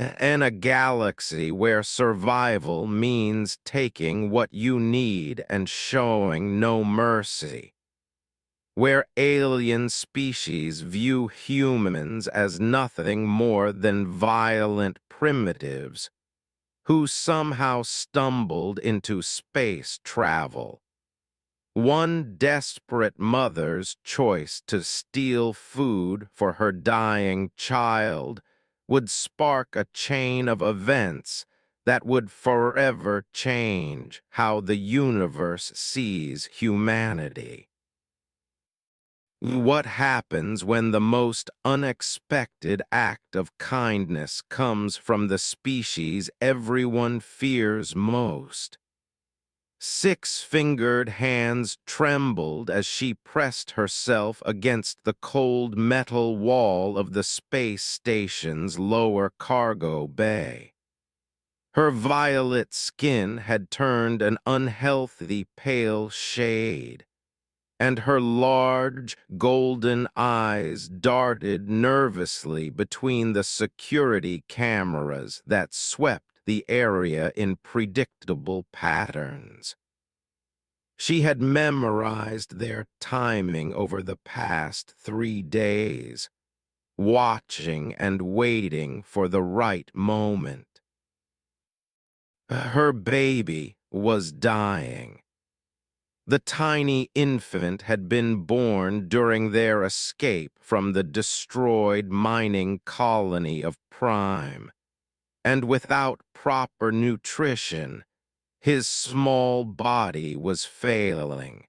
In a galaxy where survival means taking what you need and showing no mercy, where alien species view humans as nothing more than violent primitives who somehow stumbled into space travel. One desperate mother's choice to steal food for her dying child would spark a chain of events that would forever change how the universe sees humanity. What happens when the most unexpected act of kindness comes from the species everyone fears most? Six-fingered hands trembled as she pressed herself against the cold metal wall of the space station's lower cargo bay. Her violet skin had turned an unhealthy pale shade, and her large, golden eyes darted nervously between the security cameras that swept the area in predictable patterns. She had memorized their timing over the past 3 days, watching and waiting for the right moment. Her baby was dying. The tiny infant had been born during their escape from the destroyed mining colony of Prime, and without proper nutrition, his small body was failing.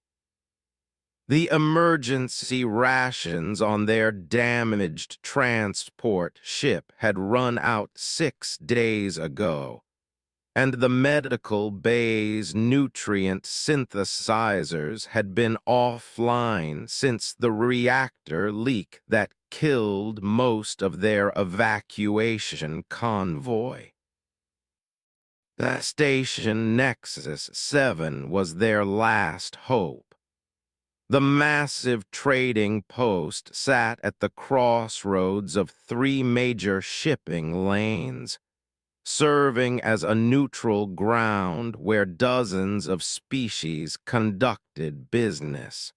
The emergency rations on their damaged transport ship had run out 6 days ago, and the medical bay's nutrient synthesizers had been offline since the reactor leak that killed most of their evacuation convoy. The Station Nexus 7 was their last hope. The massive trading post sat at the crossroads of three major shipping lanes, serving as a neutral ground where dozens of species conducted business.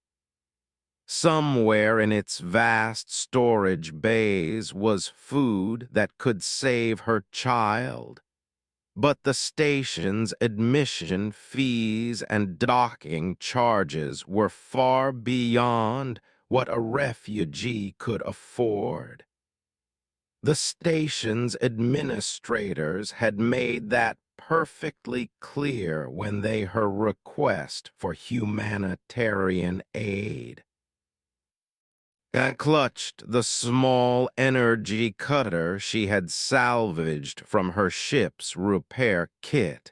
Somewhere in its vast storage bays was food that could save her child, but the station's admission fees and docking charges were far beyond what a refugee could afford. The station's administrators had made that perfectly clear when they heard her request for humanitarian aid. I clutched the small energy cutter she had salvaged from her ship's repair kit.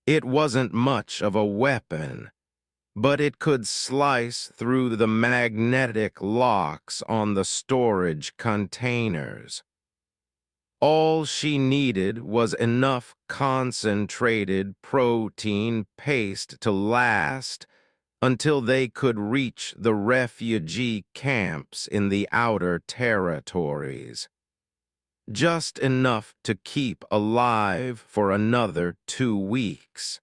It wasn't much of a weapon, but it could slice through the magnetic locks on the storage containers. All she needed was enough concentrated protein paste to last until they could reach the refugee camps in the outer territories. Just enough to keep alive for another 2 weeks.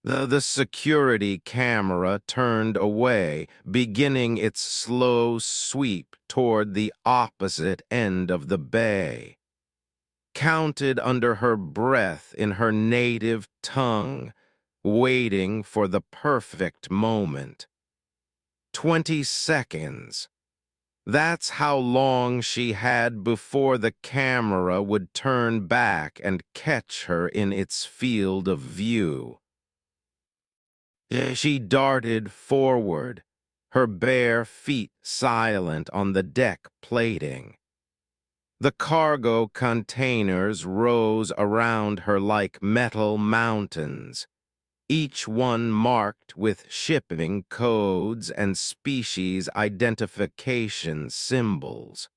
The security camera turned away, beginning its slow sweep toward the opposite end of the bay. Counted under her breath in her native tongue, waiting for the perfect moment. 20 seconds. That's how long she had before the camera would turn back and catch her in its field of view. She darted forward, her bare feet silent on the deck plating. The cargo containers rose around her like metal mountains, each one marked with shipping codes and species identification symbols.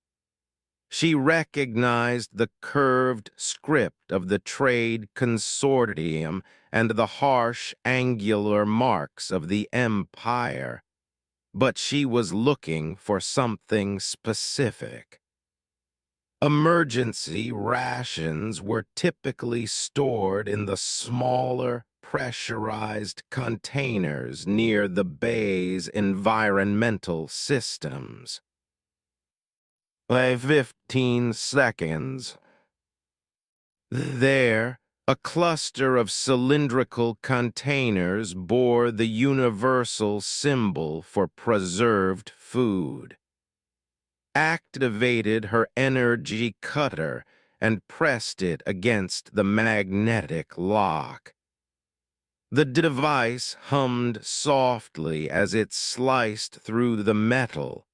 She recognized the curved script of the trade consortium and the harsh angular marks of the empire, but she was looking for something specific. Emergency rations were typically stored in the smaller, pressurized containers near the bay's environmental systems. By 15 seconds, there, a cluster of cylindrical containers bore the universal symbol for preserved food. Activated her energy cutter and pressed it against the magnetic lock. The device hummed softly as it sliced through the metal,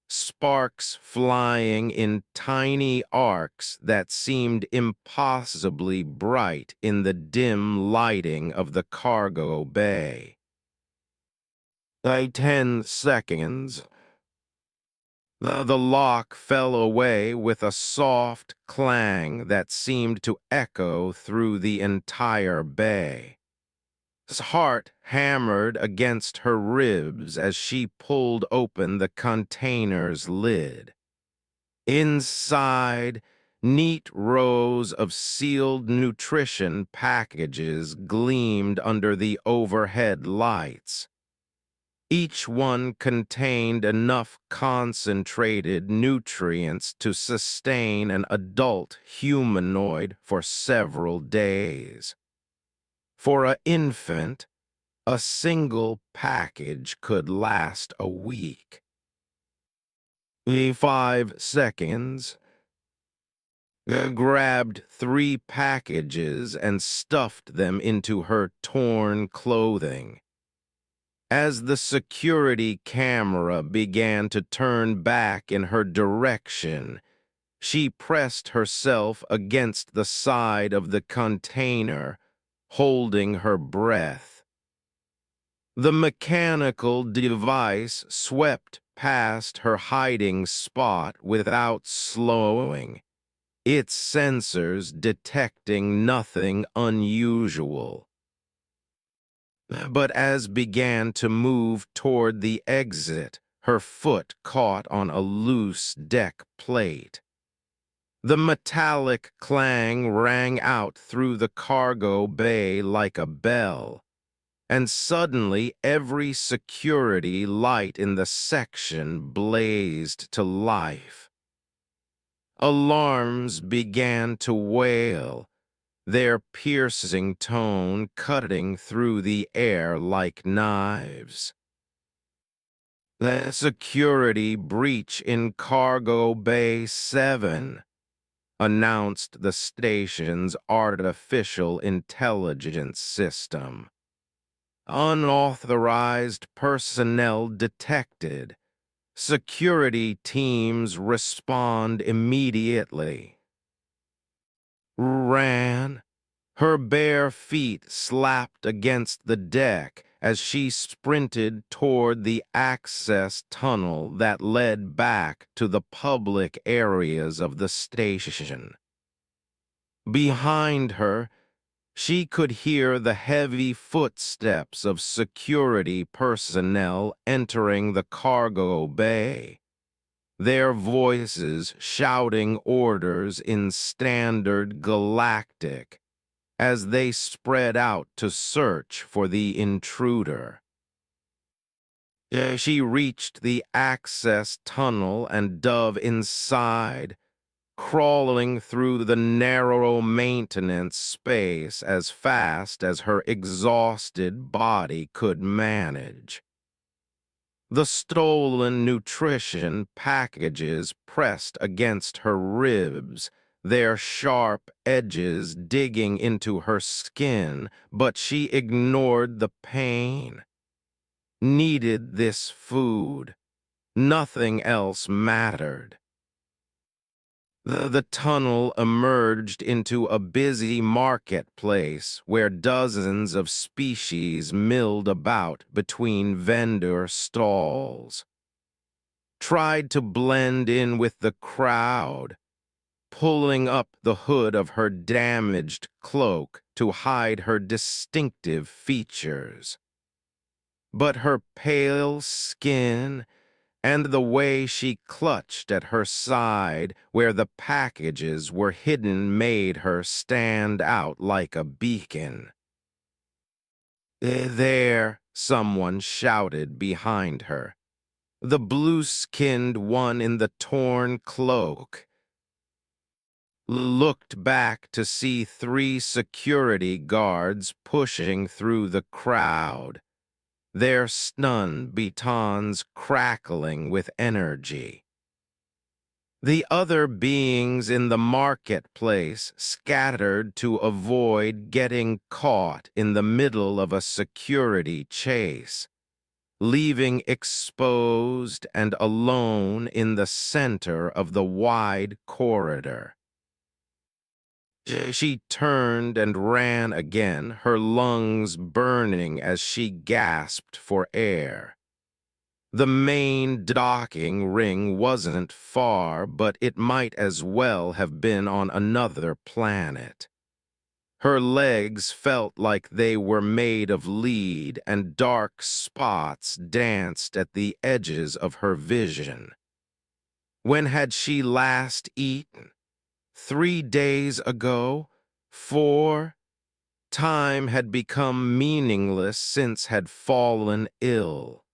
sparks flying in tiny arcs that seemed impossibly bright in the dim lighting of the cargo bay. By 10 seconds, the lock fell away with a soft clang that seemed to echo through the entire bay. His heart hammered against her ribs as she pulled open the container's lid. Inside, neat rows of sealed nutrition packages gleamed under the overhead lights. Each one contained enough concentrated nutrients to sustain an adult humanoid for several days. For an infant, a single package could last a week. The 5 seconds, grabbed 3 packages and stuffed them into her torn clothing. As the security camera began to turn back in her direction, she pressed herself against the side of the container, holding her breath. The mechanical device swept past her hiding spot without slowing, its sensors detecting nothing unusual. But as began to move toward the exit, her foot caught on a loose deck plate. The metallic clang rang out through the cargo bay like a bell, and suddenly every security light in the section blazed to life. Alarms began to wail, their piercing tone cutting through the air like knives. The security breach in Cargo Bay 7, announced the station's artificial intelligence system. Unauthorized personnel detected. Security teams respond immediately. Ran. Her bare feet slapped against the deck as she sprinted toward the access tunnel that led back to the public areas of the station. Behind her, she could hear the heavy footsteps of security personnel entering the cargo bay, their voices shouting orders in standard galactic as they spread out to search for the intruder. She reached the access tunnel and dove inside, crawling through the narrow maintenance space as fast as her exhausted body could manage. The stolen nutrition packages pressed against her ribs, their sharp edges digging into her skin, but she ignored the pain. Needed this food. Nothing else mattered. The tunnel emerged into a busy marketplace where dozens of species milled about between vendor stalls. Tried to blend in with the crowd, pulling up the hood of her damaged cloak to hide her distinctive features. But her pale skin and the way she clutched at her side where the packages were hidden made her stand out like a beacon. There, someone shouted behind her. The blue-skinned one in the torn cloak looked back to see three security guards pushing through the crowd, their stun batons crackling with energy. The other beings in the marketplace scattered to avoid getting caught in the middle of a security chase, leaving exposed and alone in the center of the wide corridor. She turned and ran again, her lungs burning as she gasped for air. The main docking ring wasn't far, but it might as well have been on another planet. Her legs felt like they were made of lead, and dark spots danced at the edges of her vision. When had she last eaten? 3 days ago? 4? Time had become meaningless since had fallen ill.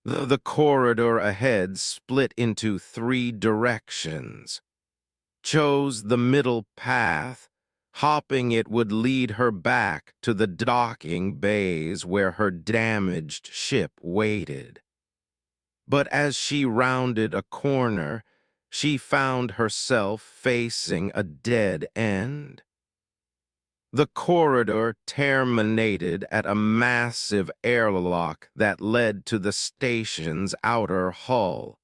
The corridor ahead split into 3 directions. Chose the middle path. Hopping it would lead her back to the docking bays where her damaged ship waited. But as she rounded a corner, she found herself facing a dead end. The corridor terminated at a massive airlock that led to the station's outer hull,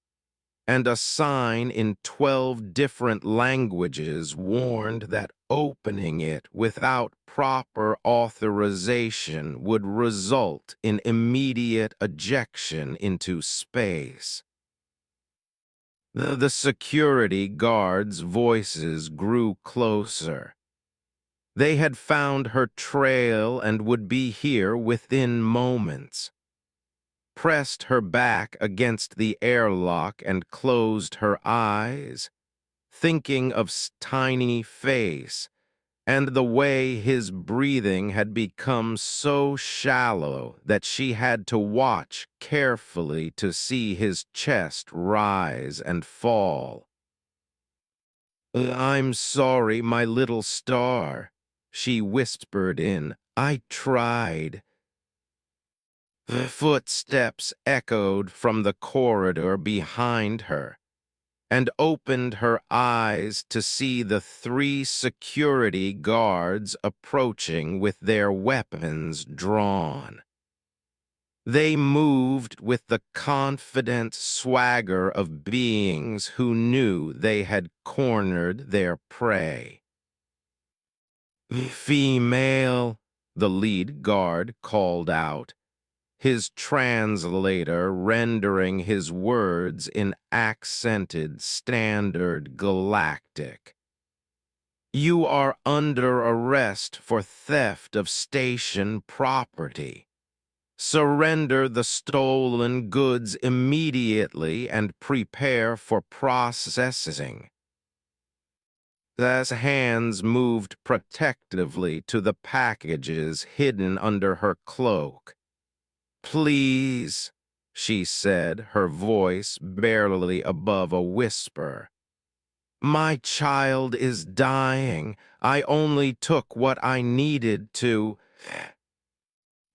and a sign in 12 different languages warned that opening it without proper authorization would result in immediate ejection into space. The security guards' voices grew closer. They had found her trail and would be here within moments. Pressed her back against the airlock and closed her eyes, thinking of tiny face and the way his breathing had become so shallow that she had to watch carefully to see his chest rise and fall. "I'm sorry, my little star," she whispered in. "I tried." The footsteps echoed from the corridor behind her, and opened her eyes to see the 3 security guards approaching with their weapons drawn. They moved with the confident swagger of beings who knew they had cornered their prey. "Female," the lead guard called out, his translator rendering his words in accented standard galactic. "You are under arrest for theft of station property. Surrender the stolen goods immediately and prepare for processing." As hands moved protectively to the packages hidden under her cloak. "Please," she said, her voice barely above a whisper. "My child is dying. I only took what I needed to."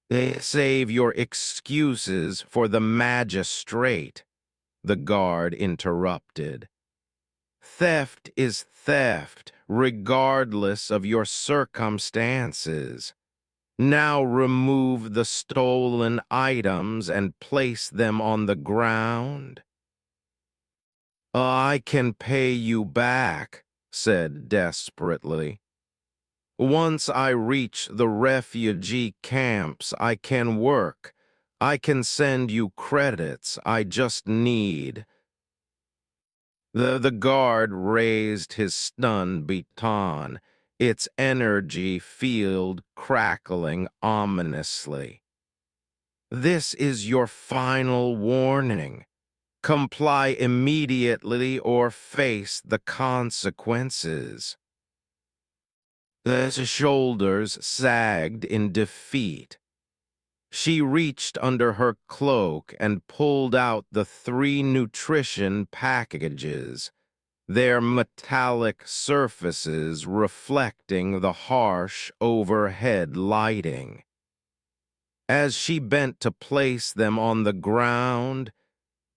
"Save your excuses for the magistrate," the guard interrupted. "Theft is theft, regardless of your circumstances. Now remove the stolen items and place them on the ground." "I can pay you back," said desperately. "Once I reach the refugee camps, I can work. I can send you credits. I just need—" The guard raised his stun baton, its energy field crackling ominously. This is your final warning. Comply immediately or face the consequences. The shoulders sagged in defeat. She reached under her cloak and pulled out the 3 nutrition packages, their metallic surfaces reflecting the harsh overhead lighting. As she bent to place them on the ground,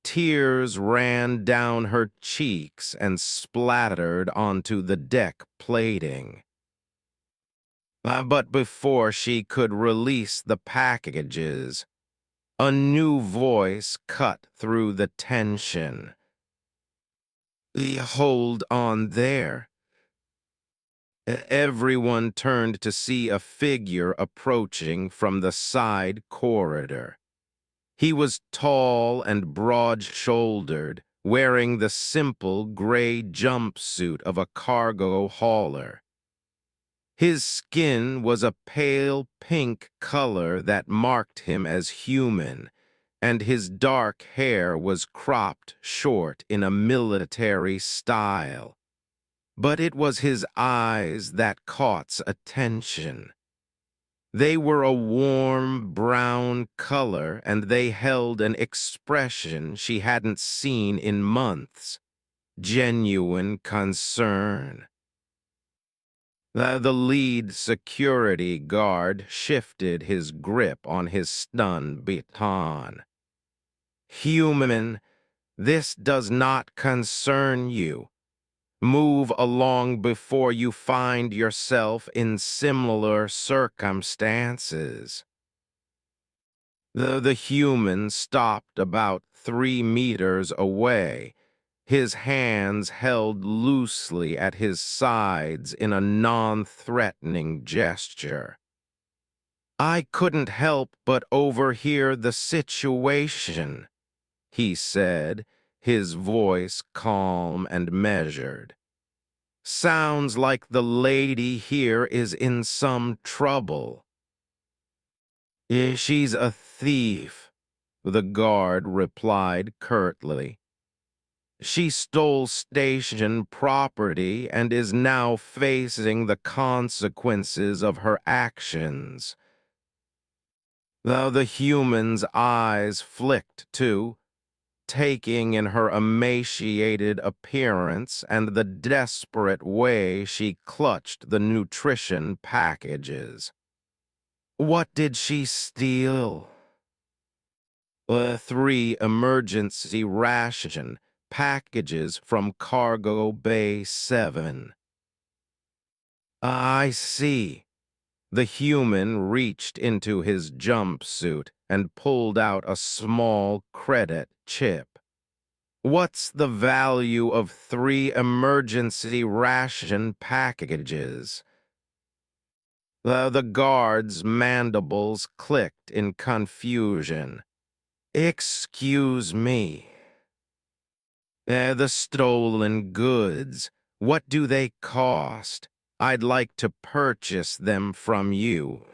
tears ran down her cheeks and splattered onto the deck plating. But before she could release the packages, a new voice cut through the tension. Hold on there. Everyone turned to see a figure approaching from the side corridor. He was tall and broad-shouldered, wearing the simple gray jumpsuit of a cargo hauler. His skin was a pale pink color that marked him as human, and his dark hair was cropped short in a military style. But it was his eyes that caught attention. They were a warm brown color, and they held an expression she hadn't seen in months. Genuine concern. The lead security guard shifted his grip on his stun baton. Human, this does not concern you. Move along before you find yourself in similar circumstances. The human stopped about 3 meters away, his hands held loosely at his sides in a non-threatening gesture. I couldn't help but overhear the situation, he said, his voice calm and measured. Sounds like the lady here is in some trouble. She's a thief, the guard replied curtly. She stole station property and is now facing the consequences of her actions. The human's eyes flicked too, taking in her emaciated appearance and the desperate way she clutched the nutrition packages. What did she steal? 3 emergency ration packages from Cargo Bay 7. I see. The human reached into his jumpsuit and pulled out a small credit chip. What's the value of 3 emergency ration packages? The guard's mandibles clicked in confusion. Excuse me. The stolen goods, what do they cost? I'd like to purchase them from you.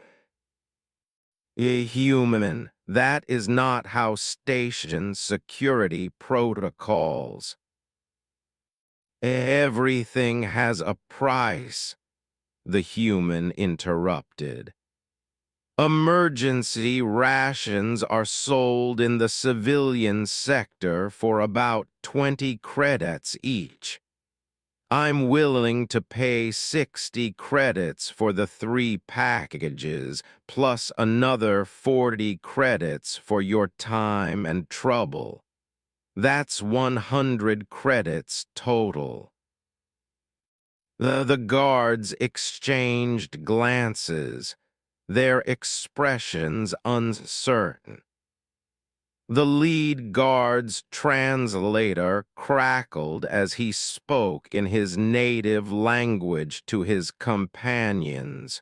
Human, that is not how station security protocols. Everything has a price, the human interrupted. Emergency rations are sold in the civilian sector for about 20 credits each. I'm willing to pay 60 credits for the 3 packages, plus another 40 credits for your time and trouble. That's 100 credits total. The guards exchanged glances, their expressions uncertain. The lead guard's translator crackled as he spoke in his native language to his companions,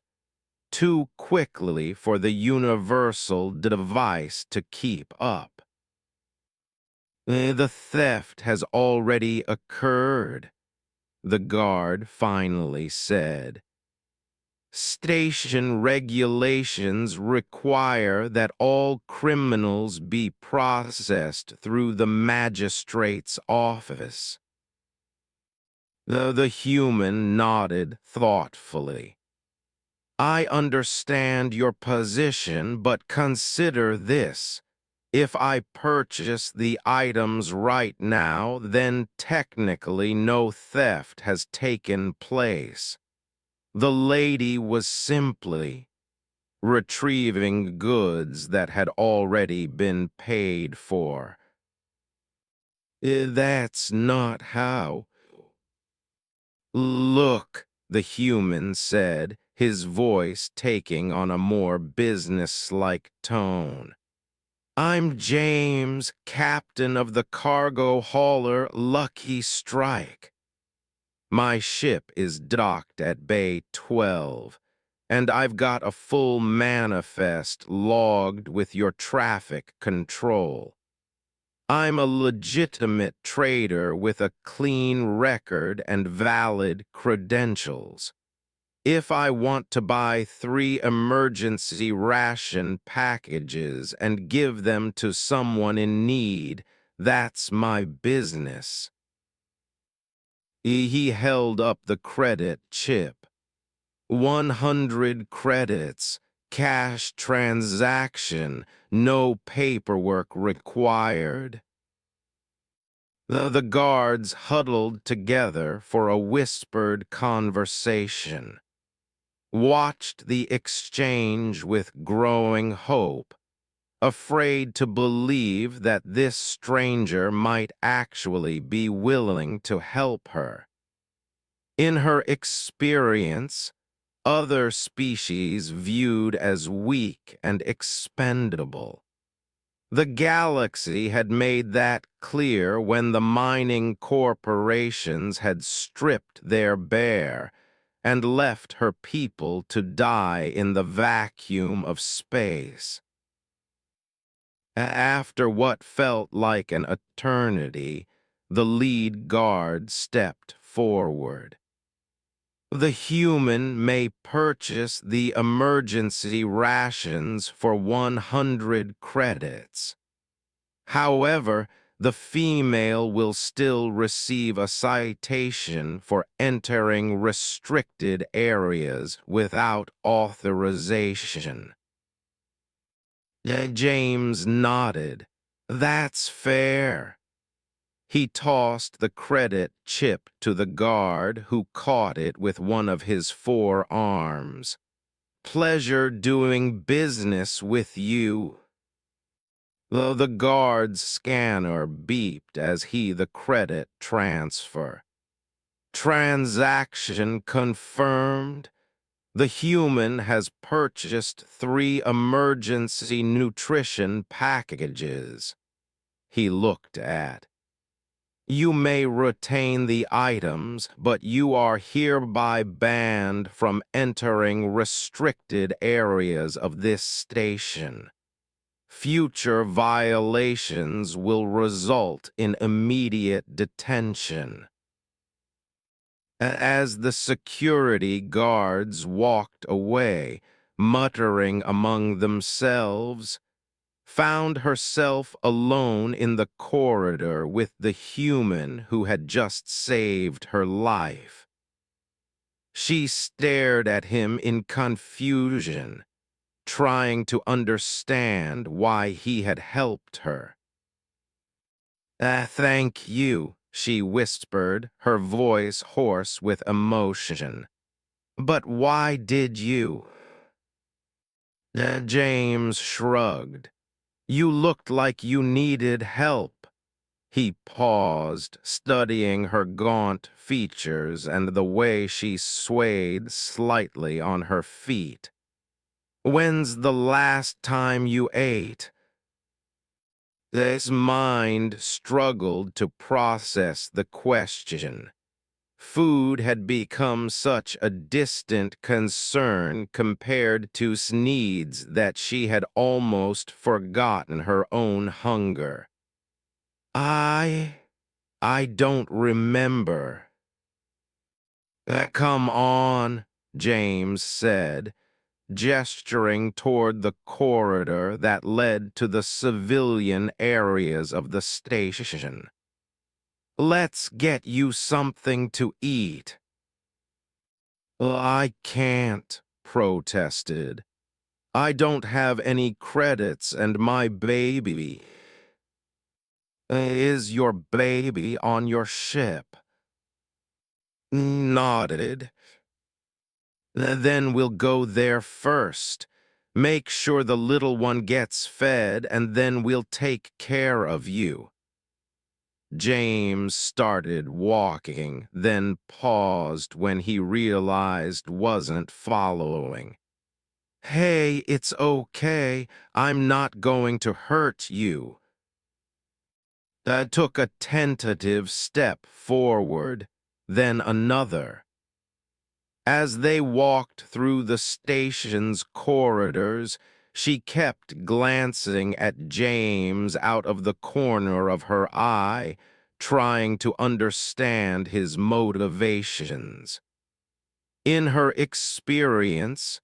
too quickly for the universal device to keep up. The theft has already occurred, the guard finally said. Station regulations require that all criminals be processed through the magistrate's office. The human nodded thoughtfully. I understand your position, but consider this. If I purchase the items right now, then technically no theft has taken place. The lady was simply retrieving goods that had already been paid for. That's not how. Look, the human said, his voice taking on a more business-like tone. I'm James, captain of the cargo hauler Lucky Strike. My ship is docked at Bay 12, and I've got a full manifest logged with your traffic control. I'm a legitimate trader with a clean record and valid credentials. If I want to buy 3 emergency ration packages and give them to someone in need, that's my business. He held up the credit chip. 100 credits, cash transaction, no paperwork required. The guards huddled together for a whispered conversation, watched the exchange with growing hope, afraid to believe that this stranger might actually be willing to help her. In her experience, other species viewed as weak and expendable. The galaxy had made that clear when the mining corporations had stripped their bare and left her people to die in the vacuum of space. After what felt like an eternity, the lead guard stepped forward. The human may purchase the emergency rations for 100 credits. However, the female will still receive a citation for entering restricted areas without authorization. James nodded. That's fair. He tossed the credit chip to the guard, who caught it with one of his 4 arms. Pleasure doing business with you. The guard's scanner beeped as the credit transfer. Transaction confirmed. The human has purchased 3 emergency nutrition packages. He looked at. You may retain the items, but you are hereby banned from entering restricted areas of this station. Future violations will result in immediate detention. As the security guards walked away, muttering among themselves, found herself alone in the corridor with the human who had just saved her life. She stared at him in confusion, trying to understand why he had helped her. Thank you, she whispered, her voice hoarse with emotion. But why did you? James shrugged. You looked like you needed help. He paused, studying her gaunt features and the way she swayed slightly on her feet. When's the last time you ate? His mind struggled to process the question. Food had become such a distant concern compared to needs that she had almost forgotten her own hunger. I don't remember. Come on, James said, gesturing toward the corridor that led to the civilian areas of the station. "Let's get you something to eat." "I can't," protested. "I don't have any credits and my baby—" "Is your baby on your ship?" Nodded. "Then we'll go there first. Make sure the little one gets fed, and then we'll take care of you." James started walking, then paused when he realized wasn't following. "Hey, it's okay. I'm not going to hurt you." Took a tentative step forward, then another. As they walked through the station's corridors, she kept glancing at James out of the corner of her eye, trying to understand his motivations. In her experience,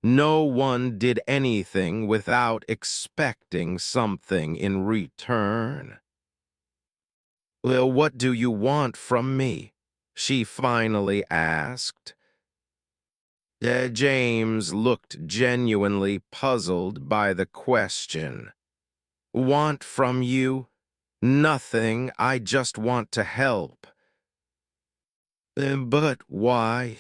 no one did anything without expecting something in return. "Well, what do you want from me?" she finally asked. James looked genuinely puzzled by the question. "Want from you? Nothing, I just want to help." But why?"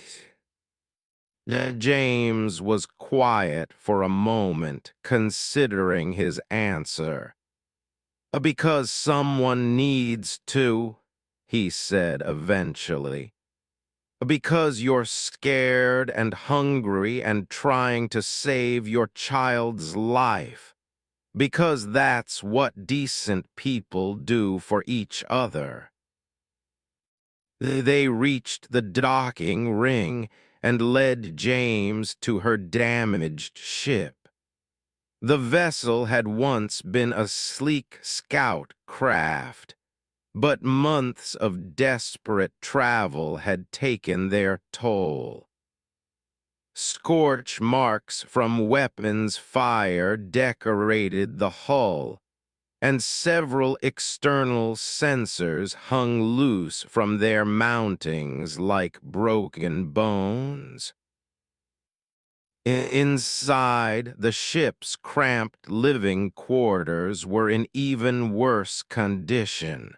James was quiet for a moment, considering his answer. "Because someone needs to," he said eventually. "Because you're scared and hungry and trying to save your child's life. Because that's what decent people do for each other." They reached the docking ring and led James to her damaged ship. The vessel had once been a sleek scout craft, but months of desperate travel had taken their toll. Scorch marks from weapons fire decorated the hull, and several external sensors hung loose from their mountings like broken bones. Inside, the ship's cramped living quarters were in even worse condition.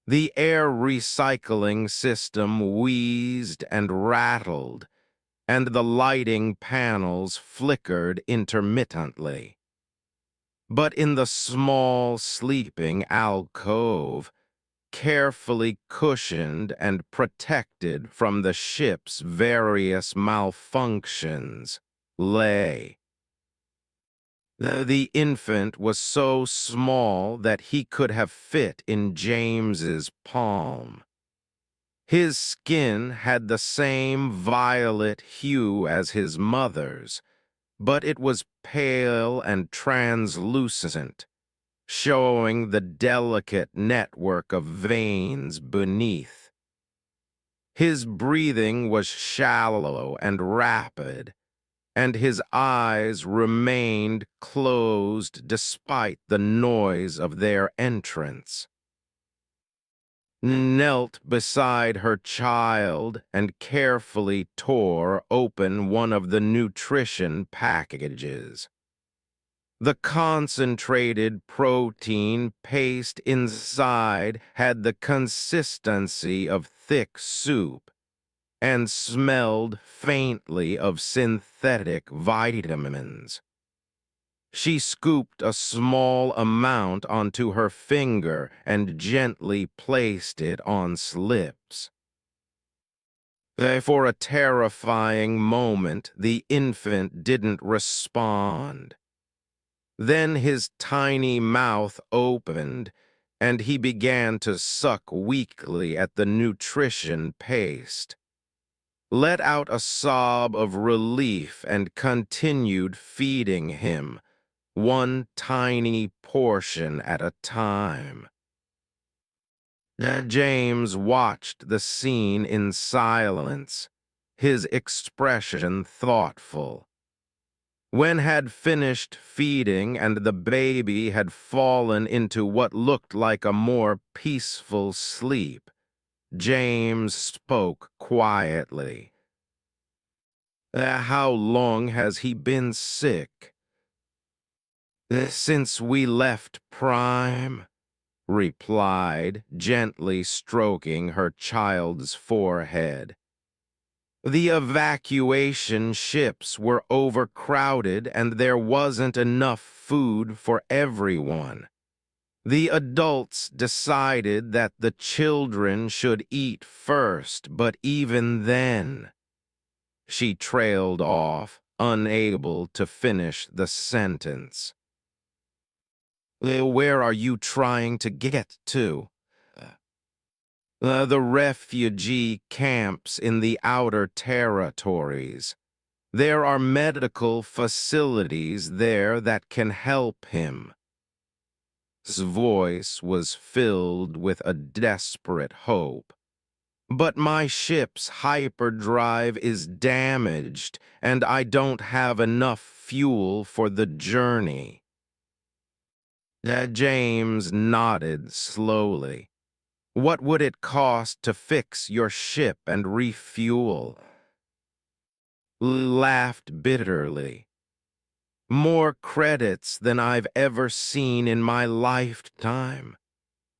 The air recycling system wheezed and rattled, and the lighting panels flickered intermittently. But in the small sleeping alcove, carefully cushioned and protected from the ship's various malfunctions, lay. The infant was so small that he could have fit in James's palm. His skin had the same violet hue as his mother's, but it was pale and translucent, showing the delicate network of veins beneath. His breathing was shallow and rapid, and his eyes remained closed despite the noise of their entrance. Knelt beside her child and carefully tore open one of the nutrition packages. The concentrated protein paste inside had the consistency of thick soup and smelled faintly of synthetic vitamins. She scooped a small amount onto her finger and gently placed it on Slip's. For a terrifying moment, the infant didn't respond. Then his tiny mouth opened, and he began to suck weakly at the nutrition paste, let out a sob of relief, and continued feeding him, one tiny portion at a time. James watched the scene in silence, his expression thoughtful. When had finished feeding and the baby had fallen into what looked like a more peaceful sleep, James spoke quietly. How long has he been sick?" "Since we left Prime," replied, gently stroking her child's forehead. "The evacuation ships were overcrowded and there wasn't enough food for everyone. The adults decided that the children should eat first, but even then—" She trailed off, unable to finish the sentence. "Where are you trying to get to?" The refugee camps in the outer territories. There are medical facilities there that can help him." His voice was filled with a desperate hope. "But my ship's hyperdrive is damaged, and I don't have enough fuel for the journey." James nodded slowly. "What would it cost to fix your ship and refuel?" Laughed bitterly. "More credits than I've ever seen in my lifetime.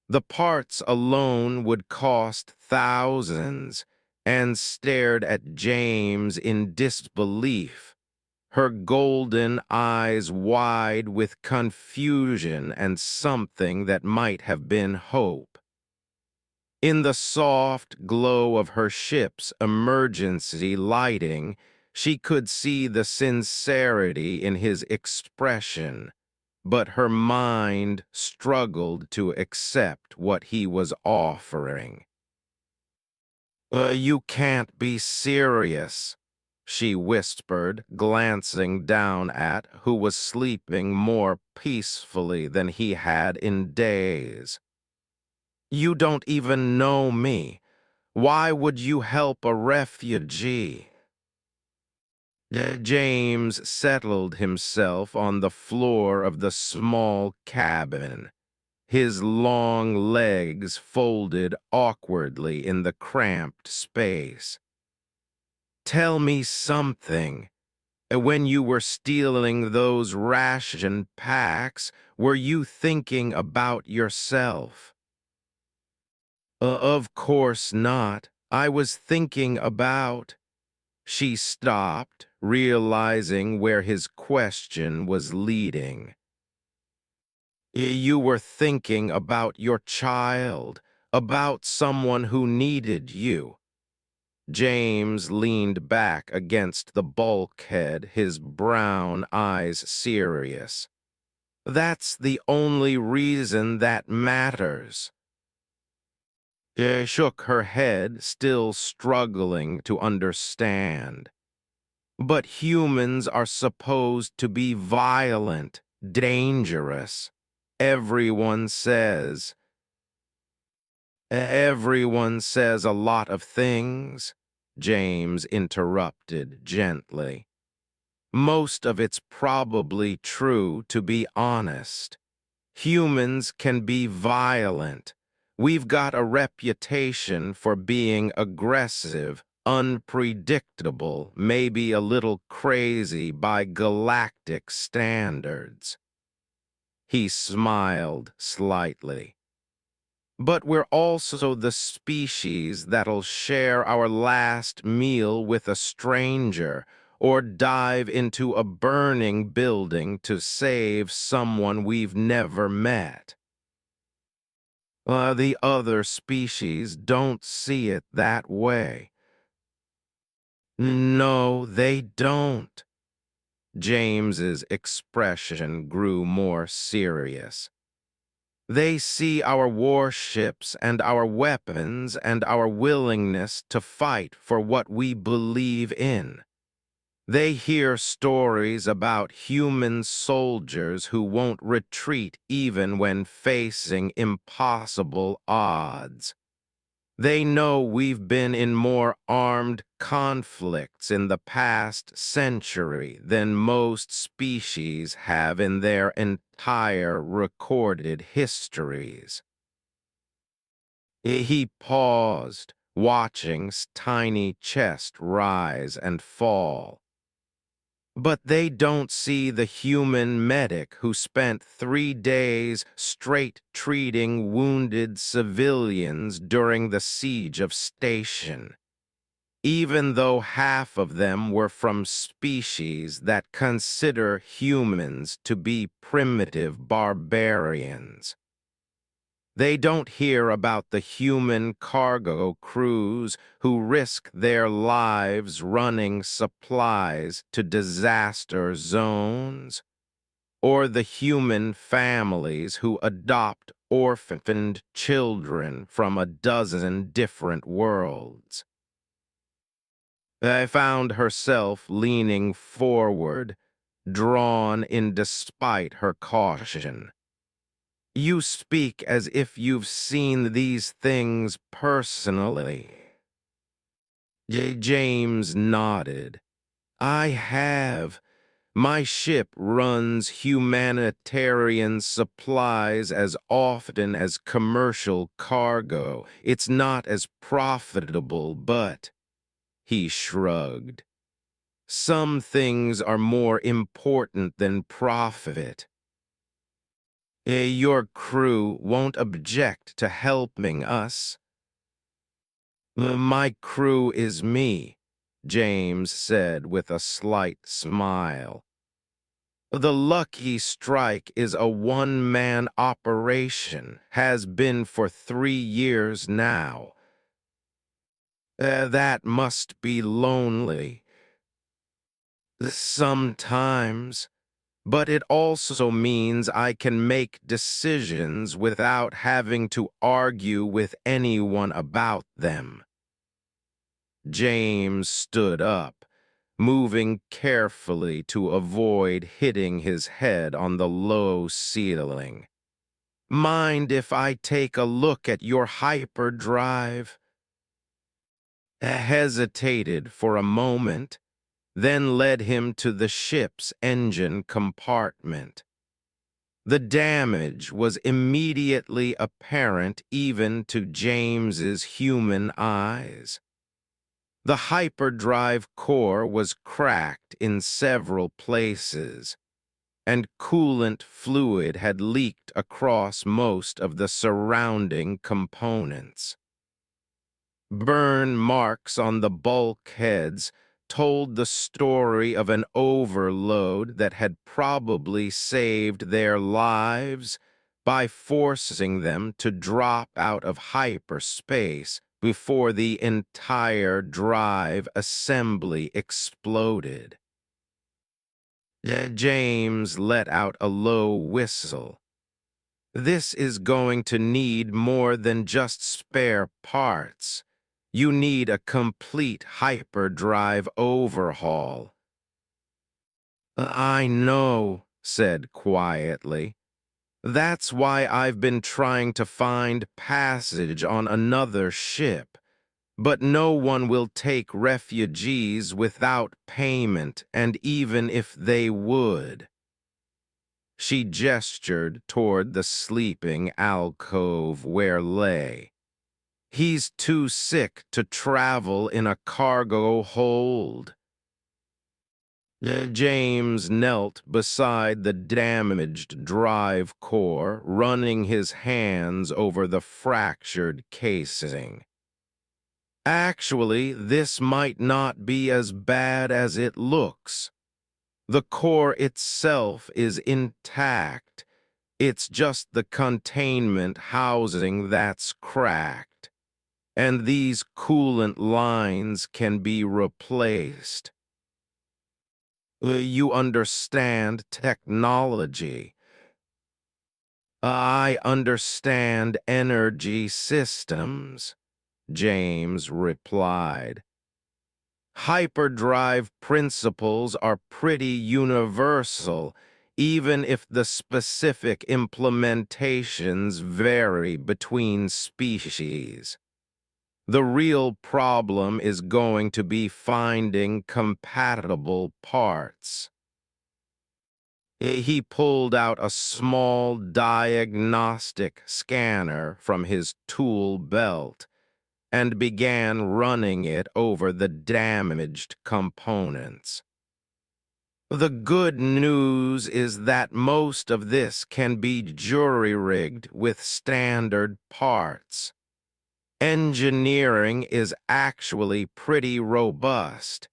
The parts alone would cost thousands," and stared at James in disbelief, her golden eyes wide with confusion and something that might have been hope. In the soft glow of her ship's emergency lighting, she could see the sincerity in his expression, but her mind struggled to accept what he was offering. You can't be serious," she whispered, glancing down at who was sleeping more peacefully than he had in days. "You don't even know me. Why would you help a refugee?" James settled himself on the floor of the small cabin, his long legs folded awkwardly in the cramped space. "Tell me something. When you were stealing those ration packs, were you thinking about yourself?" Of course not. I was thinking about—" She stopped, realizing where his question was leading. "You were thinking about your child, about someone who needed you." James leaned back against the bulkhead, his brown eyes serious. "That's the only reason that matters." She shook her head, still struggling to understand. "But humans are supposed to be violent, dangerous. Everyone says." "Everyone says a lot of things," James interrupted gently. "Most of it's probably true, to be honest. Humans can be violent. We've got a reputation for being aggressive, unpredictable, maybe a little crazy by galactic standards." He smiled slightly. "But we're also the species that'll share our last meal with a stranger or dive into a burning building to save someone we've never met. The other species don't see it that way." "No, they don't." James's expression grew more serious. "They see our warships and our weapons and our willingness to fight for what we believe in. They hear stories about human soldiers who won't retreat even when facing impossible odds. They know we've been in more armed conflicts in the past century than most species have in their entire recorded histories. He paused, watching tiny chest rise and fall. But they don't see the human medic who spent 3 days straight treating wounded civilians during the siege of Station, even though half of them were from species that consider humans to be primitive barbarians. They don't hear about the human cargo crews who risk their lives running supplies to disaster zones, or the human families who adopt orphaned children from a dozen different worlds. I found herself leaning forward, drawn in despite her caution. You speak as if you've seen these things personally. James nodded. I have. My ship runs humanitarian supplies as often as commercial cargo. It's not as profitable, but... He shrugged. Some things are more important than profit. Your crew won't object to helping us. My crew is me, James said with a slight smile. The Lucky Strike is a one-man operation, has been for 3 years now. That must be lonely. Sometimes. But it also means I can make decisions without having to argue with anyone about them. James stood up, moving carefully to avoid hitting his head on the low ceiling. Mind if I take a look at your hyperdrive? Hesitated for a moment, then led him to the ship's engine compartment. The damage was immediately apparent even to James's human eyes. The hyperdrive core was cracked in several places, and coolant fluid had leaked across most of the surrounding components. Burn marks on the bulkheads told the story of an overload that had probably saved their lives by forcing them to drop out of hyperspace before the entire drive assembly exploded. James let out a low whistle. This is going to need more than just spare parts. You need a complete hyperdrive overhaul. I know, said quietly. That's why I've been trying to find passage on another ship. But no one will take refugees without payment, and even if they would. She gestured toward the sleeping alcove where lay. He's too sick to travel in a cargo hold. James knelt beside the damaged drive core, running his hands over the fractured casing. Actually, this might not be as bad as it looks. The core itself is intact. It's just the containment housing that's cracked. And these coolant lines can be replaced. You understand technology. I understand energy systems, James replied. Hyperdrive principles are pretty universal, even if the specific implementations vary between species. The real problem is going to be finding compatible parts. He pulled out a small diagnostic scanner from his tool belt and began running it over the damaged components. The good news is that most of this can be jury-rigged with standard parts. Engineering is actually pretty robust.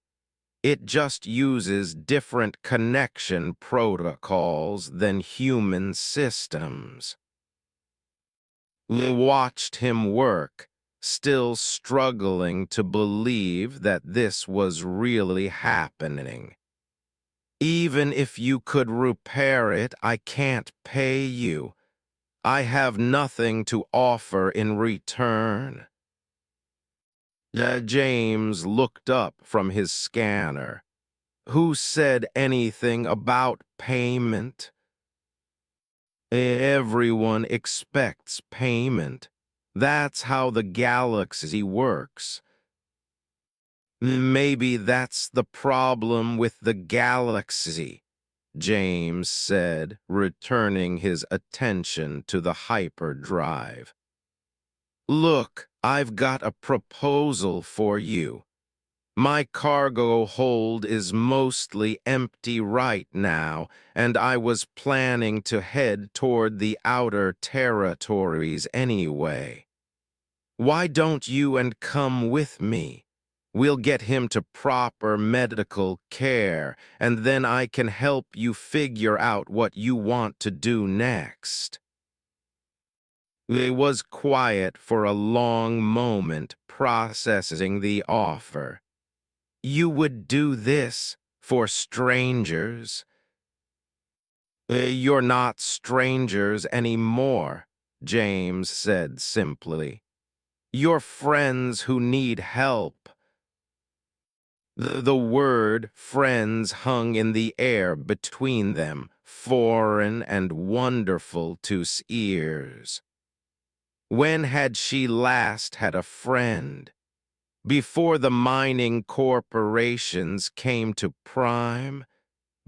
It just uses different connection protocols than human systems. We watched him work, still struggling to believe that this was really happening. Even if you could repair it, I can't pay you. I have nothing to offer in return. James looked up from his scanner. Who said anything about payment? Everyone expects payment. That's how the galaxy works. Maybe that's the problem with the galaxy, James said, returning his attention to the hyperdrive. Look, I've got a proposal for you. My cargo hold is mostly empty right now, and I was planning to head toward the outer territories anyway. Why don't you and come with me? We'll get him to proper medical care, and then I can help you figure out what you want to do next. It was quiet for a long moment, processing the offer. You would do this for strangers? You're not strangers anymore, James said simply. You're friends who need help. The word friends hung in the air between them, foreign and wonderful to ears. When had she last had a friend? Before the mining corporations came to prime?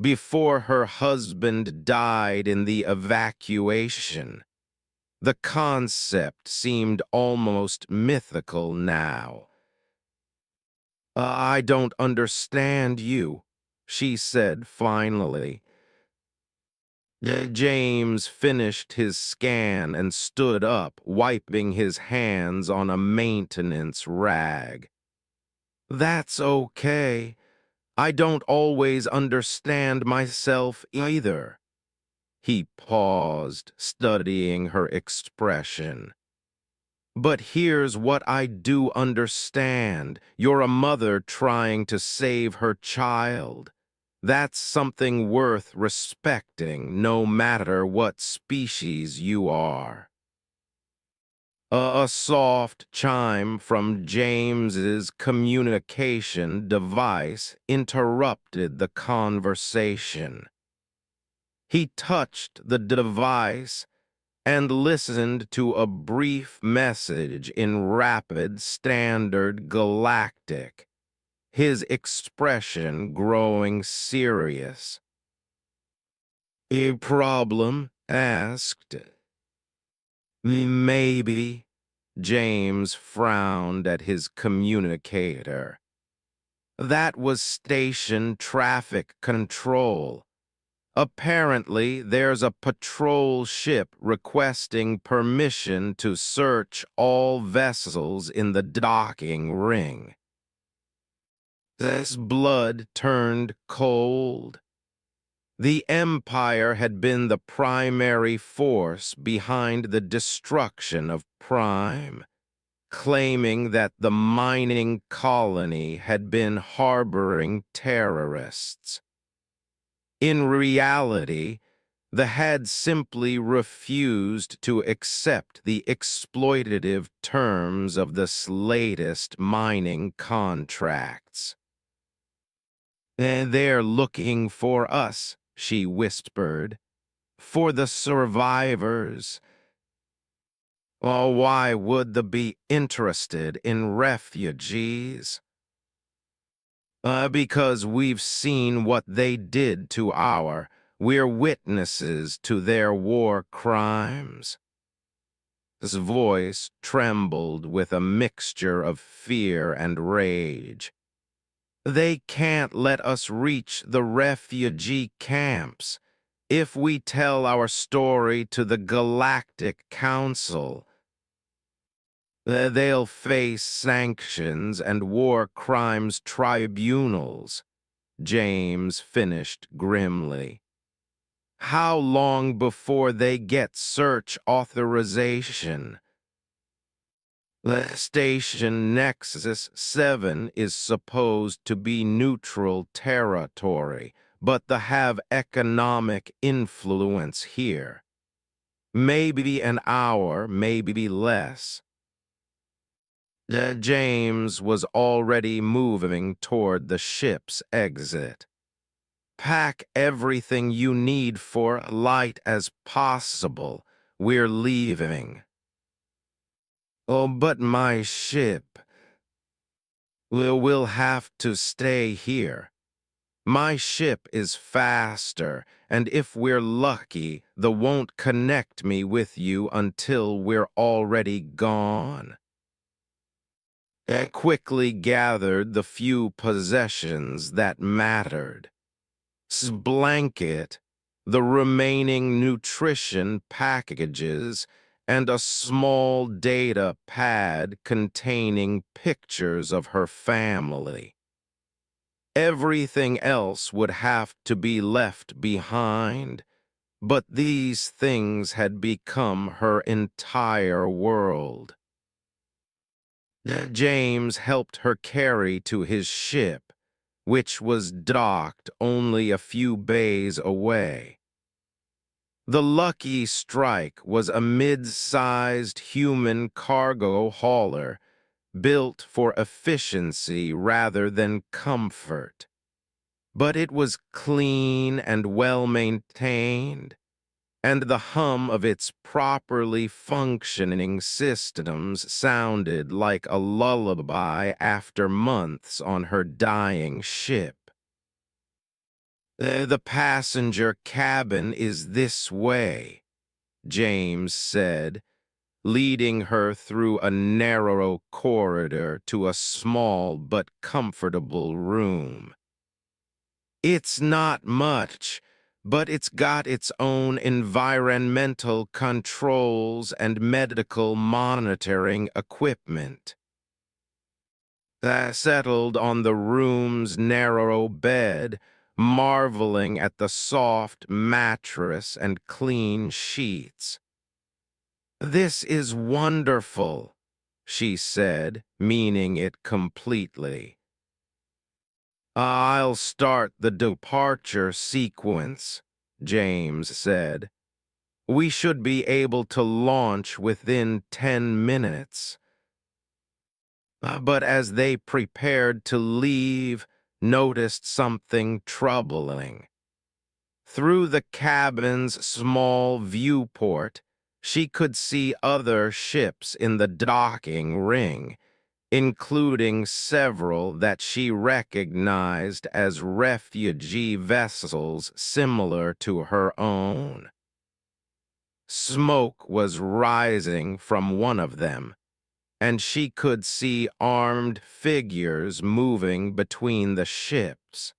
Before her husband died in the evacuation? The concept seemed almost mythical now. I don't understand you, she said finally. James finished his scan and stood up, wiping his hands on a maintenance rag. That's okay. I don't always understand myself either. He paused, studying her expression. But here's what I do understand. You're a mother trying to save her child. That's something worth respecting, no matter what species you are. A soft chime from James's communication device interrupted the conversation. He touched the device and listened to a brief message in rapid standard galactic, his expression growing serious. A problem? Asked. Maybe. James frowned at his communicator. That was station traffic control. Apparently, there's a patrol ship requesting permission to search all vessels in the docking ring. His blood turned cold. The Empire had been the primary force behind the destruction of Prime, claiming that the mining colony had been harboring terrorists. In reality, the had simply refused to accept the exploitative terms of the latest mining contracts. They're looking for us, she whispered. For the survivors. Or why would they be interested in refugees? Because we've seen what they did to we're witnesses to their war crimes. His voice trembled with a mixture of fear and rage. They can't let us reach the refugee camps. If we tell our story to the Galactic Council, they'll face sanctions and war crimes tribunals, James finished grimly. How long before they get search authorization? The Station Nexus 7 is supposed to be neutral territory, but they have economic influence here. Maybe an hour, maybe less. James was already moving toward the ship's exit. Pack everything you need for light as possible. We're leaving. Oh, but my ship. We'll have to stay here. My ship is faster, and if we're lucky, they won't connect me with you until we're already gone. I quickly gathered the few possessions that mattered. Blanket, the remaining nutrition packages, and a small data pad containing pictures of her family. Everything else would have to be left behind, but these things had become her entire world. James helped her carry to his ship, which was docked only a few bays away. The Lucky Strike was a mid-sized human cargo hauler built for efficiency rather than comfort. But it was clean and well-maintained, and the hum of its properly functioning systems sounded like a lullaby after months on her dying ship. The passenger cabin is this way, James said, leading her through a narrow corridor to a small but comfortable room. It's not much, but it's got its own environmental controls and medical monitoring equipment. I settled on the room's narrow bed, marveling at the soft mattress and clean sheets. "This is wonderful," she said, meaning it completely. "I'll start the departure sequence," James said. "We should be able to launch within 10 minutes. But as they prepared to leave, noticed something troubling. Through the cabin's small viewport, she could see other ships in the docking ring, including several that she recognized as refugee vessels similar to her own. Smoke was rising from one of them, and she could see armed figures moving between the ships.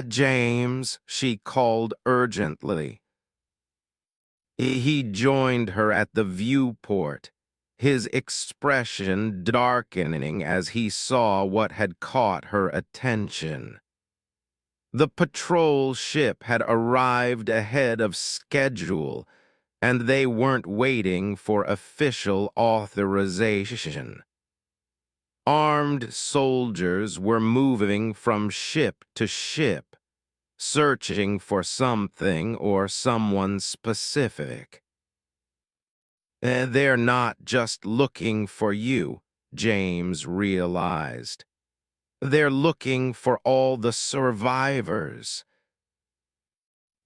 "James," she called urgently. He joined her at the viewport, his expression darkening as he saw what had caught her attention. The patrol ship had arrived ahead of schedule, and they weren't waiting for official authorization. Armed soldiers were moving from ship to ship, searching for something or someone specific. They're not just looking for you, James realized. They're looking for all the survivors.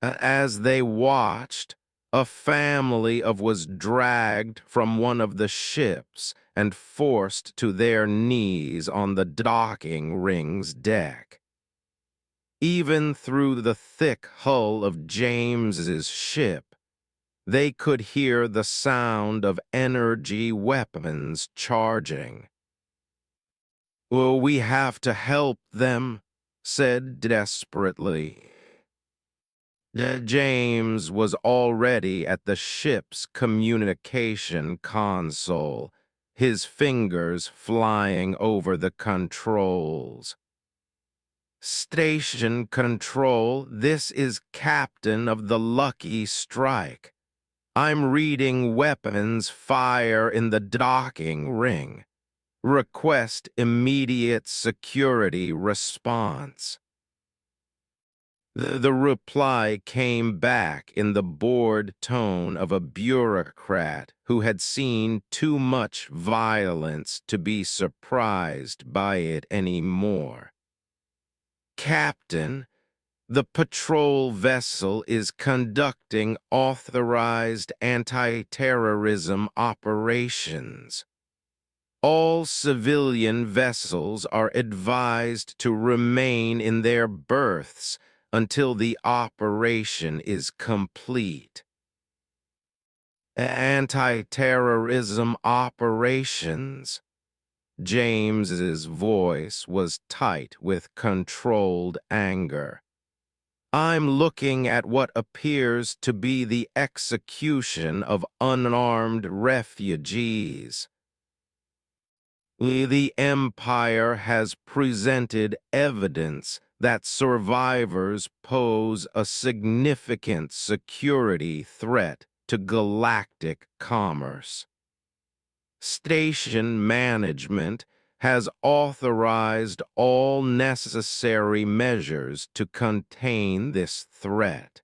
As they watched, A family of was dragged from one of the ships and forced to their knees on the docking ring's deck. Even through the thick hull of James's ship, they could hear the sound of energy weapons charging. "Well, we have to help them," said desperately. James was already at the ship's communication console, his fingers flying over the controls. "Station Control, this is Captain of the Lucky Strike. I'm reading weapons fire in the docking ring. Request immediate security response." The reply came back in the bored tone of a bureaucrat who had seen too much violence to be surprised by it anymore. "Captain, the patrol vessel is conducting authorized anti-terrorism operations. All civilian vessels are advised to remain in their berths until the operation is complete." "Anti-terrorism operations?" James's voice was tight with controlled anger. "I'm looking at what appears to be the execution of unarmed refugees. The Empire has presented evidence that survivors pose a significant security threat to galactic commerce. Station management has authorized all necessary measures to contain this threat."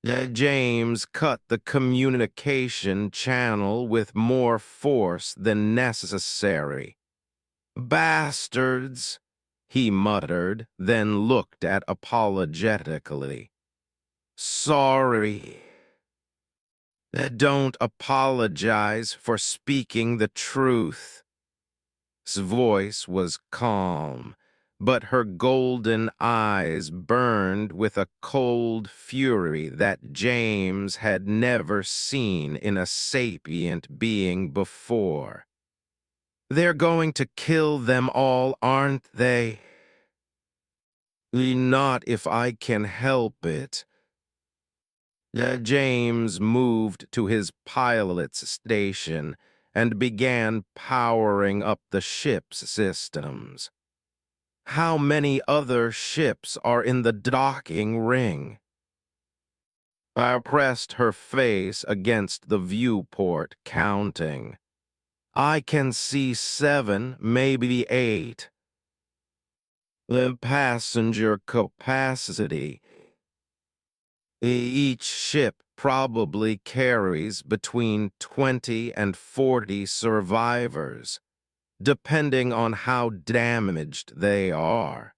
James cut the communication channel with more force than necessary. "Bastards," he muttered, then looked at apologetically. "Sorry." "Don't apologize for speaking the truth." His voice was calm, but her golden eyes burned with a cold fury that James had never seen in a sapient being before. "They're going to kill them all, aren't they?" "Not if I can help it." James moved to his pilot's station and began powering up the ship's systems. "How many other ships are in the docking ring?" I pressed her face against the viewport, counting. "I can see 7, maybe 8. The passenger capacity. Each ship probably carries between 20 and 40 survivors, depending on how damaged they are."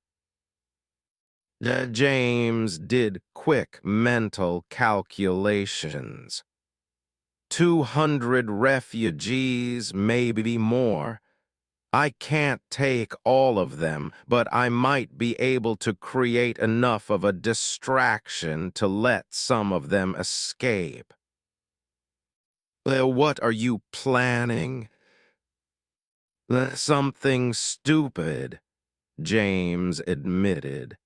James did quick mental calculations. 200 refugees, maybe more. I can't take all of them, but I might be able to create enough of a distraction to let some of them escape. What are you planning?" "Something stupid," James admitted.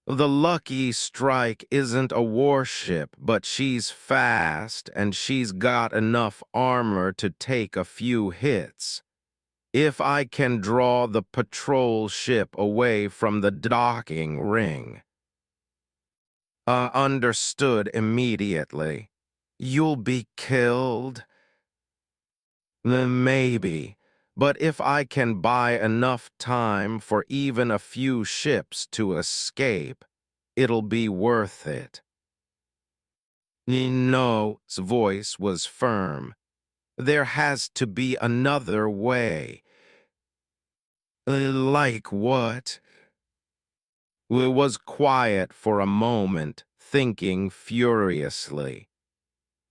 "The Lucky Strike isn't a warship, but she's fast and she's got enough armor to take a few hits. If I can draw the patrol ship away from the docking ring." Understood immediately." "You'll be killed?" "Maybe. But if I can buy enough time for even a few ships to escape, it'll be worth it." No's voice was firm. "There has to be another way." "Like what?" It was quiet for a moment, thinking furiously.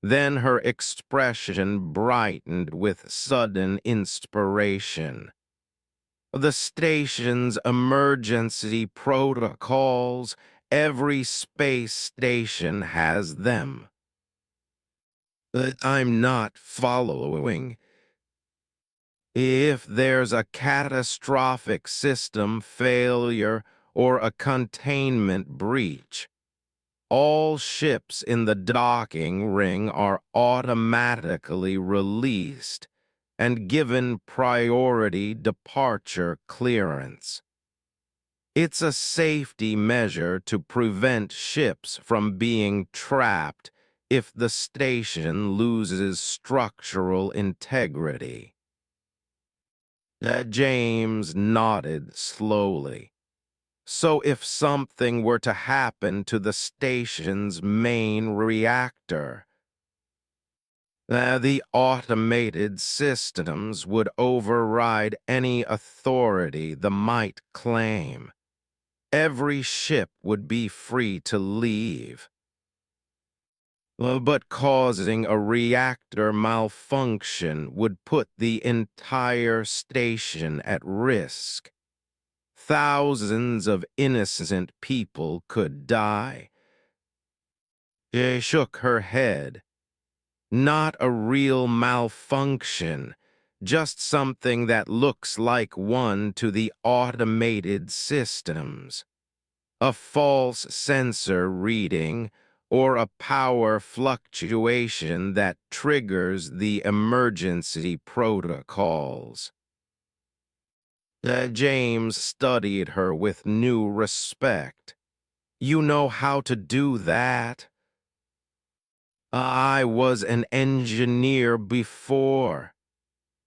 Then her expression brightened with sudden inspiration. The station's emergency protocols, every space station has them. But I'm not following. If there's a catastrophic system failure or a containment breach, all ships in the docking ring are automatically released and given priority departure clearance. It's a safety measure to prevent ships from being trapped if the station loses structural integrity. James nodded slowly. So if something were to happen to the station's main reactor, the automated systems would override any authority the might claim. Every ship would be free to leave. But causing a reactor malfunction would put the entire station at risk. Thousands of innocent people could die. She shook her head. Not a real malfunction, just something that looks like one to the automated systems. A false sensor reading, or a power fluctuation that triggers the emergency protocols. James studied her with new respect. You know how to do that? I was an engineer before,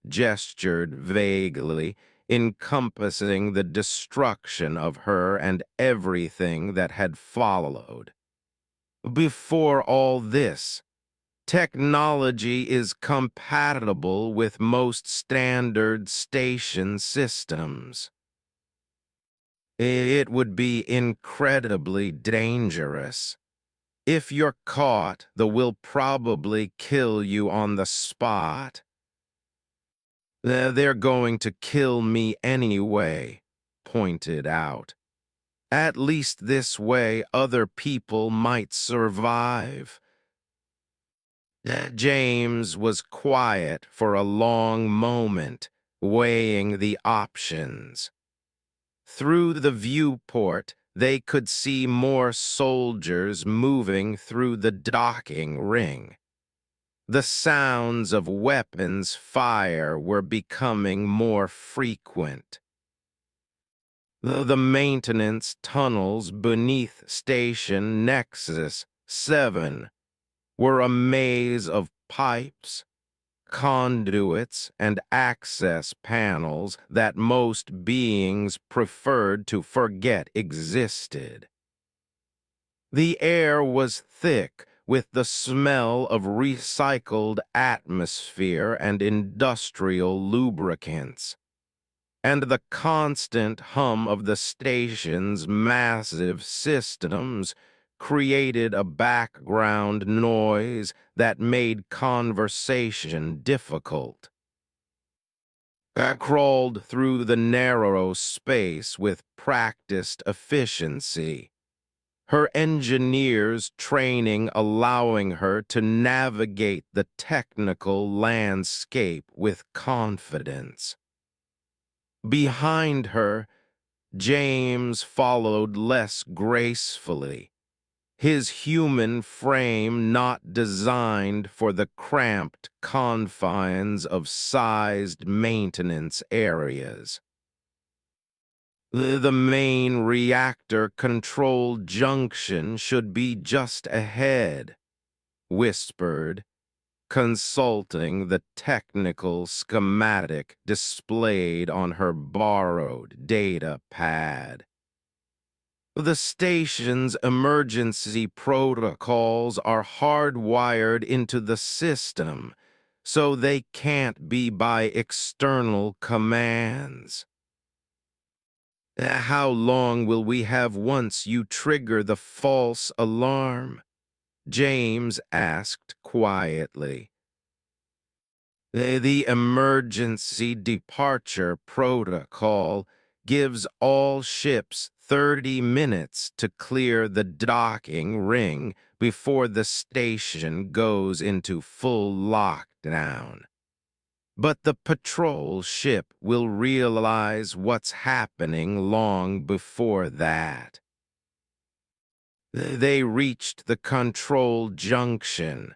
gestured vaguely, encompassing the destruction of her and everything that had followed. Before all this, technology is compatible with most standard station systems. It would be incredibly dangerous. If you're caught, they will probably kill you on the spot. They're going to kill me anyway, pointed out. At least this way other people might survive. James was quiet for a long moment, weighing the options. Through the viewport, they could see more soldiers moving through the docking ring. The sounds of weapons fire were becoming more frequent. The maintenance tunnels beneath Station Nexus 7 were a maze of pipes, conduits, and access panels that most beings preferred to forget existed. The air was thick with the smell of recycled atmosphere and industrial lubricants, and the constant hum of the station's massive systems created a background noise that made conversation difficult. I crawled through the narrow space with practiced efficiency, her engineers' training allowing her to navigate the technical landscape with confidence. Behind her, James followed less gracefully, his human frame not designed for the cramped confines of sized maintenance areas. The main reactor control junction should be just ahead, whispered, consulting the technical schematic displayed on her borrowed data pad. The station's emergency protocols are hardwired into the system, so they can't be by external commands. How long will we have once you trigger the false alarm? James asked quietly. The emergency departure protocol gives all ships 30 minutes to clear the docking ring before the station goes into full lockdown. But the patrol ship will realize what's happening long before that. They reached the control junction,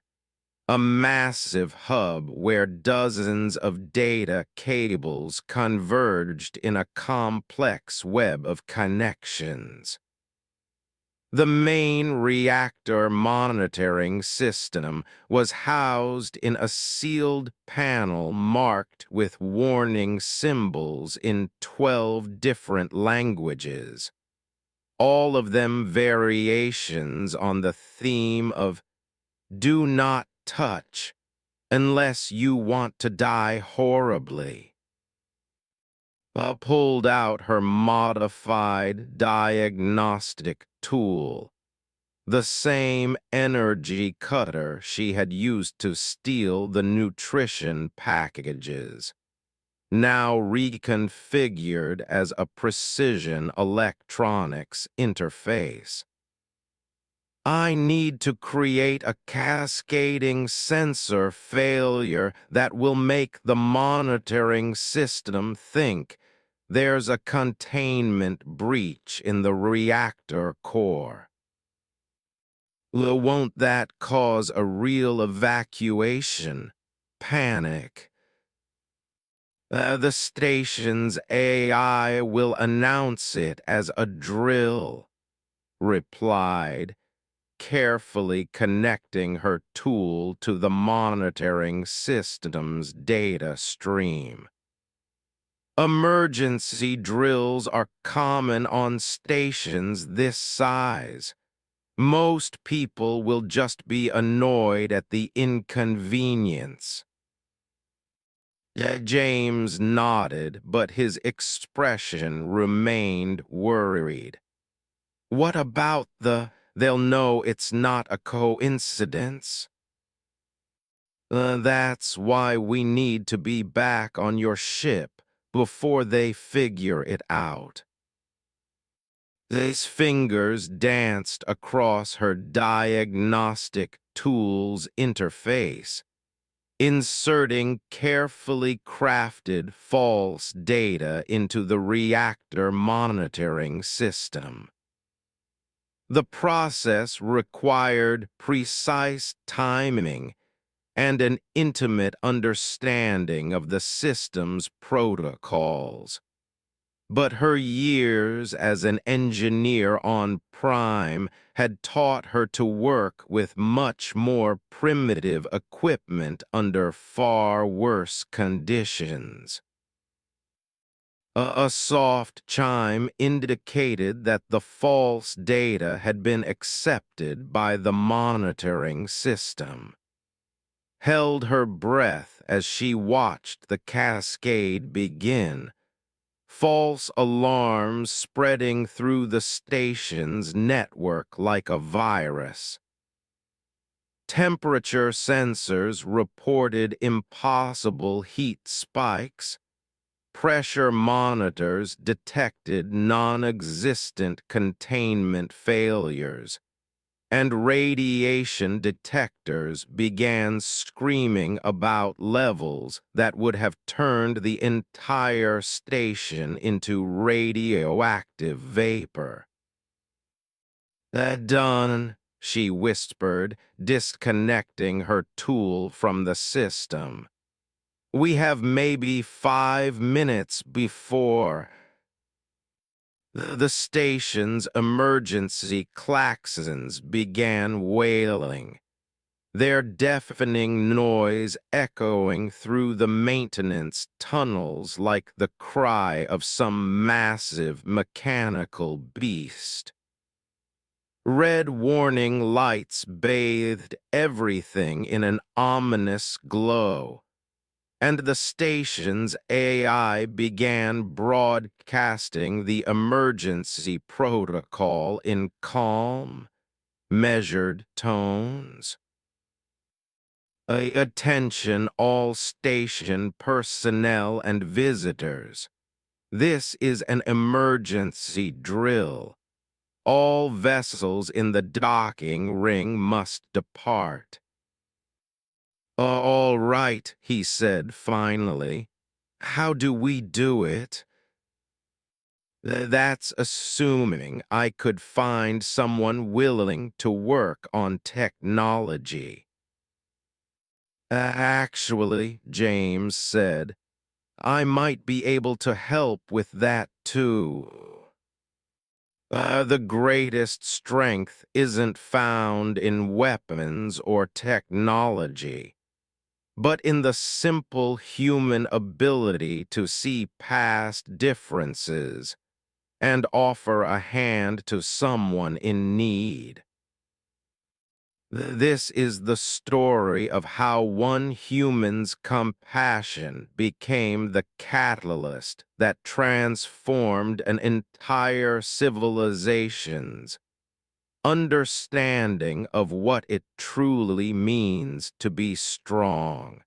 a massive hub where dozens of data cables converged in a complex web of connections. The main reactor monitoring system was housed in a sealed panel marked with warning symbols in 12 different languages, all of them variations on the theme of "Do not touch unless you want to die horribly." Pulled out her modified diagnostic tool, the same energy cutter she had used to steal the nutrition packages, now reconfigured as a precision electronics interface. I need to create a cascading sensor failure that will make the monitoring system think there's a containment breach in the reactor core. Won't that cause a real evacuation? Panic. The station's AI will announce it as a drill, replied, carefully connecting her tool to the monitoring system's data stream. Emergency drills are common on stations this size. Most people will just be annoyed at the inconvenience. James nodded, but his expression remained worried. What about they'll know it's not a coincidence? That's why we need to be back on your ship before they figure it out. His fingers danced across her diagnostic tools interface, inserting carefully crafted false data into the reactor monitoring system. The process required precise timing and an intimate understanding of the system's protocols. But her years as an engineer on Prime had taught her to work with much more primitive equipment under far worse conditions. A soft chime indicated that the false data had been accepted by the monitoring system. Held her breath as she watched the cascade begin, false alarms spreading through the station's network like a virus. Temperature sensors reported impossible heat spikes. Pressure monitors detected non-existent containment failures, and radiation detectors began screaming about levels that would have turned the entire station into radioactive vapor. Done, she whispered, disconnecting her tool from the system. We have maybe 5 minutes before. The station's emergency klaxons began wailing, their deafening noise echoing through the maintenance tunnels like the cry of some massive mechanical beast. Red warning lights bathed everything in an ominous glow. and the station's AI began broadcasting the emergency protocol in calm, measured tones. Attention all station personnel and visitors. This is an emergency drill. All vessels in the docking ring must depart. All right, he said finally. How do we do it? That's assuming I could find someone willing to work on technology. Actually, James said, I might be able to help with that too. The greatest strength isn't found in weapons or technology, but in the simple human ability to see past differences and offer a hand to someone in need. This is the story of how one human's compassion became the catalyst that transformed an entire civilization's understanding of what it truly means to be strong.